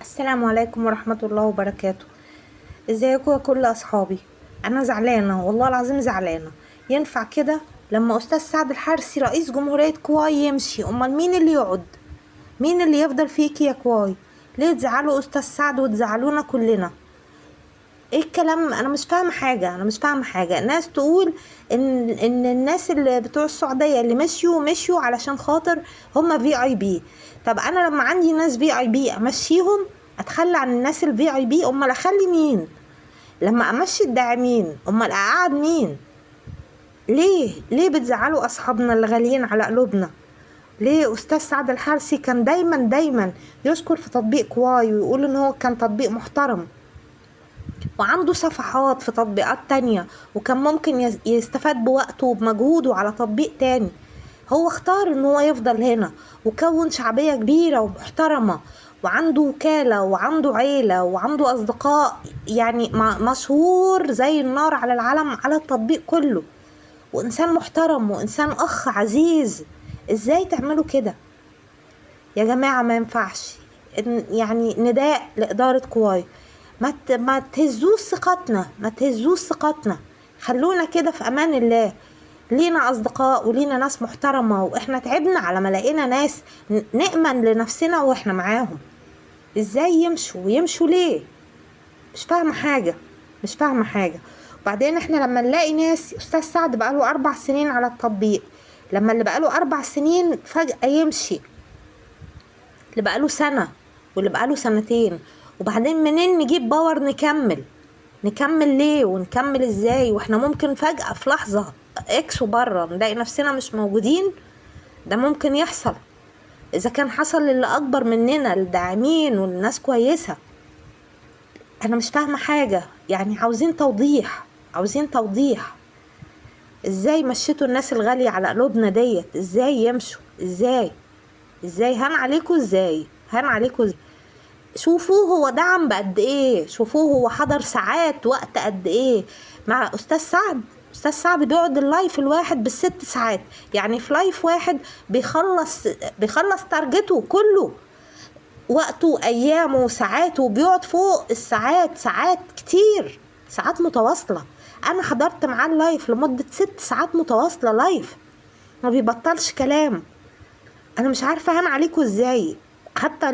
السلام عليكم ورحمة الله وبركاته. ازيكم يا كل اصحابي؟ انا زعلانة والله العظيم زعلانة. ينفع كده لما استاذ سعد الحرسي رئيس جمهورية كواي يمشي؟ امال مين اللي يقعد؟ مين اللي يفضل فيكي يا كواي؟ ليه تزعلوا استاذ سعد وتزعلونا كلنا؟ ايه الكلام؟ انا مش فاهمه حاجه، ناس تقول ان الناس اللي بتوع السعوديه اللي مشيوا علشان خاطر هم في اي بي. طب انا لما عندي ناس في اي بي امشيهم؟ اتخلى عن الناس الفي اي بي؟ امال اخلي مين؟ لما امشي الداعمين امال اقعد مين؟ ليه بتزعلوا اصحابنا اللي غاليين على قلوبنا؟ ليه استاذ سعد الحرسي كان دايما يشكر في تطبيق كواي ويقول ان هو كان تطبيق محترم وعنده صفحات في تطبيقات تانية، وكان ممكن يستفاد بوقته وبمجهوده على تطبيق تاني؟ هو اختار ان هو يفضل هنا وكون شعبية كبيرة ومحترمة وعنده وكالة وعنده عيلة وعنده أصدقاء، يعني مشهور زي النار على العالم على التطبيق كله، وإنسان محترم وإنسان أخ عزيز. إزاي تعملوا كده يا جماعة؟ ما ينفعش. يعني نداء لإدارة كواي، ما تهزوش ثقتنا. خلونا كده في امان الله. لينا اصدقاء ولينا ناس محترمة، واحنا تعبنا على ما لقينا ناس نأمن لنفسنا واحنا معاهم. ازاي يمشوا ليه؟ مش فاهمة حاجة. وبعدين احنا لما نلاقي ناس، استاذ سعد بقاله 4 سنين على التطبيق، لما اللي بقاله 4 سنين فجأة يمشي، اللي بقاله سنة واللي بقاله سنتين، وبعدين منين نجيب باور نكمل ليه ونكمل ازاي؟ واحنا ممكن فجأة في لحظة اكس وبره نلاقي نفسنا مش موجودين. ده ممكن يحصل. اذا كان حصل للي اكبر مننا الداعمين والناس كويسة. انا مش فاهمة حاجة، يعني عاوزين توضيح. ازاي مشيتوا الناس الغالية على قلوبنا ديت؟ ازاي يمشوا؟ ازاي هان عليكم؟ شوفوه هو دعم بقد ايه، شوفوه هو حضر ساعات وقت قد ايه مع استاذ سعد بيقعد اللايف الواحد بال6 ساعات، يعني في لايف واحد بيخلص تارجته كله، وقته ايامه وساعاته، وبيقعد فوق ساعات كتير، ساعات متواصلة. انا حضرت معاه اللايف لمدة 6 ساعات متواصلة لايف، ما بيبطلش كلام. انا مش عارفة هان عليكم ازاي، حتى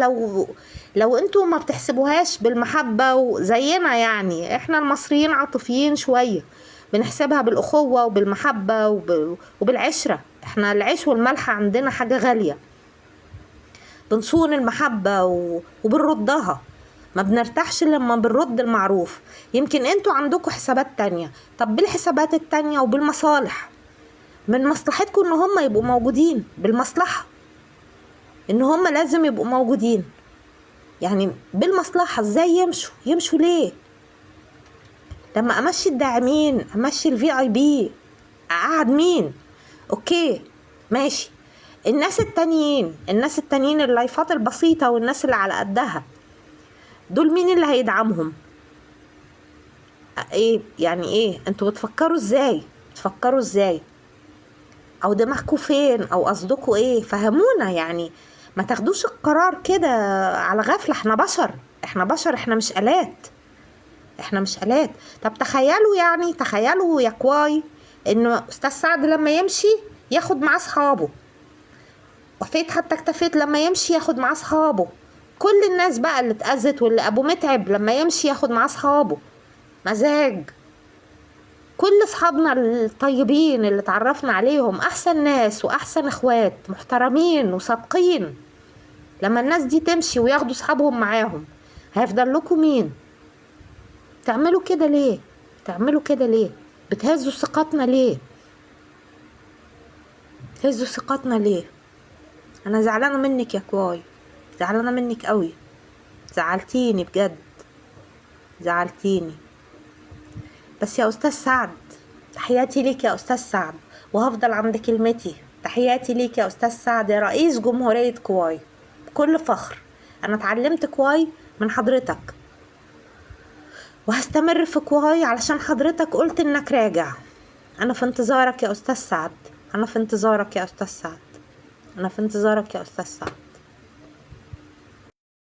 لو انتوا ما بتحسبوهاش بالمحبة وزينا. يعني احنا المصريين عاطفيين شوية، بنحسبها بالأخوة وبالمحبة وبالعشرة. احنا العيش والملح عندنا حاجة غالية، بنصون المحبة وبنردها. ما بنرتاحش لما بنرد المعروف. يمكن انتوا عندكم حسابات تانية. طب بالحسابات التانية وبالمصالح، من مصلحتكم ان هم يبقوا موجودين، بالمصلحة ان هم لازم يبقوا موجودين، يعني بالمصلحة. ازاي يمشوا ليه؟ لما امشي الداعمين، امشي الفي اي بي، اقعد مين؟ اوكي ماشي. الناس التانيين اللايفات البسيطة والناس اللي على قدها، دول مين اللي هيدعمهم؟ ايه يعني؟ ايه انتوا بتفكروا ازاي؟ او دماغكوا فين؟ او قصدكوا ايه؟ فهمونا يعني. ما تاخدوش القرار كده على غفلة. احنا بشر، احنا مش آلات. طب تخيلوا يا كواي انه استاذ سعد لما يمشي ياخد معاه اصحابه، وفيت حتى اكتفيت لما يمشي ياخد معاه اصحابه، كل الناس بقى اللي اتأذت واللي ابو متعب لما يمشي ياخد معاه اصحابه. مزاج. كل اصحابنا الطيبين اللي اتعرفنا عليهم احسن ناس واحسن اخوات محترمين وصادقين، لما الناس دي تمشي وياخدوا اصحابهم معاهم، هيفضل لكم مين؟ تعملوا كده ليه؟ بتهزوا ثقتنا ليه؟ انا زعلانه منك يا كواي، زعلانه منك قوي. زعلتيني بجد، بس يا استاذ سعد، تحياتي ليك يا استاذ سعد، وهفضل عند كلمتي. تحياتي ليك يا استاذ سعد يا رئيس جمهورية كواي، بكل فخر. انا اتعلمت كواي من حضرتك، وهستمر في كواي علشان حضرتك قلت انك راجع. انا في انتظارك يا استاذ سعد.